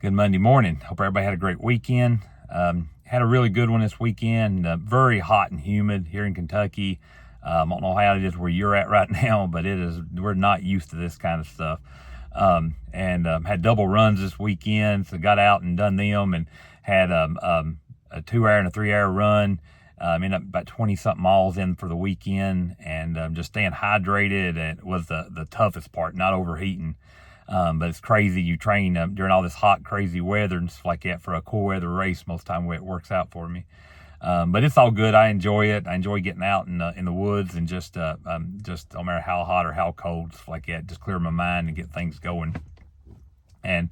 Good Monday morning. Hope everybody had a great weekend. Had a really good one this weekend. Very hot and humid here in Kentucky. I don't know how it is where you're at right now, but we're not used to this kind of stuff. Had double runs this weekend, so got out and done them, and had a 2-hour and a 3-hour run. Ended up about 20 something miles in for the weekend, and just staying hydrated. And it was the toughest part, not overheating. But it's crazy. You train during all this hot, crazy weather and stuff like that for a cool weather race. Most of the time, it works out for me. But it's all good. I enjoy it. I enjoy getting out in the woods and just no matter how hot or how cold, stuff like that, just clear my mind and get things going. And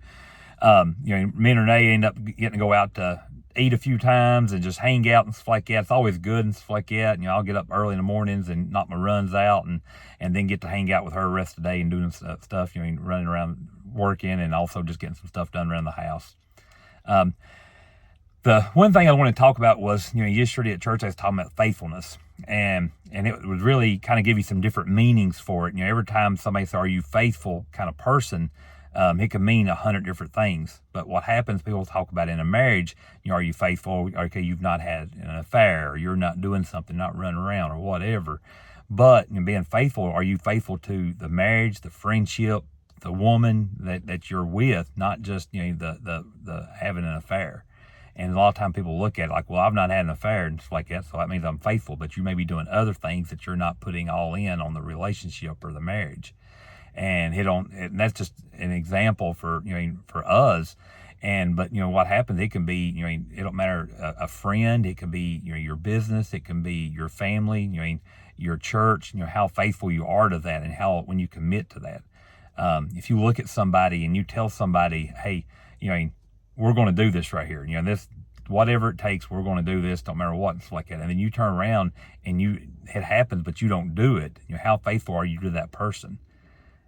me and Renee end up getting to go out to eat a few times and just hang out and stuff like that. It's always good and stuff like that. I'll get up early in the mornings and knock my runs out and then get to hang out with her the rest of the day and doing stuff, running around working and also just getting some stuff done around the house. The one thing I want to talk about was, yesterday at church I was talking about faithfulness, and it would really kind of give you some different meanings for it. Every time somebody says, "Are you faithful?" kind of person, it can mean 100 different things. But what happens, people talk about in a marriage, are you faithful? Okay, you've not had an affair, or you're not doing something, not running around or whatever. But being faithful, are you faithful to the marriage, the friendship, the woman that you're with, not just, the having an affair? And a lot of times people look at it like, well, I've not had an affair and stuff like that, so that means I'm faithful. But you may be doing other things that you're not putting all in on the relationship or the marriage. And and that's just an example for us. But what happens, it can be, it don't matter, a friend, it can be, your business, it can be your family, your church, how faithful you are to that and when you commit to that. If you look at somebody and you tell somebody, hey, we're going to do this right here, this, whatever it takes, we're going to do this, don't matter what, and stuff like that. And then you turn around and it happens, but you don't do it. How faithful are you to that person?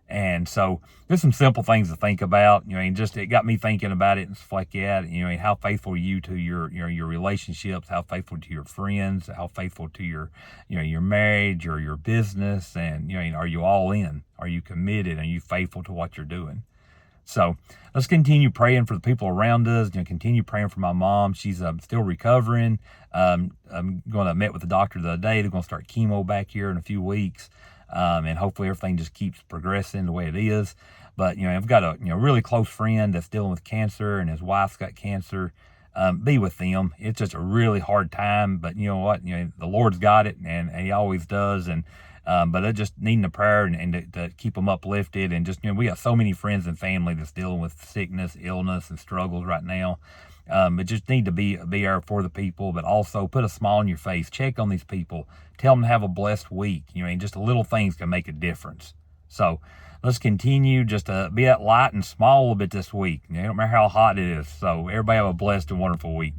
And so there's some simple things to think about, it got me thinking about it and stuff like that. How faithful are you to your relationships, how faithful to your friends, how faithful to your marriage or your business. And, are you all in? Are you committed? Are you faithful to what you're doing? So let's continue praying for the people around us. Continue praying for my mom. She's still recovering. I'm going to meet with the doctor the other day. They're going to start chemo back here in a few weeks. And hopefully everything just keeps progressing the way it is. But, I've got a really close friend that's dealing with cancer, and his wife's got cancer. Be with them. It's just a really hard time, but you know what? The Lord's got it, and He always does. But they're just needing a prayer and to keep them uplifted. And just, we got so many friends and family that's dealing with sickness, illness, and struggles right now. But just need to be there for the people, but also put a smile on your face. Check on these people. Tell them to have a blessed week. Just little things can make a difference. So let's continue just to be that light and smile a little bit this week. No matter how hot it is. So everybody have a blessed and wonderful week.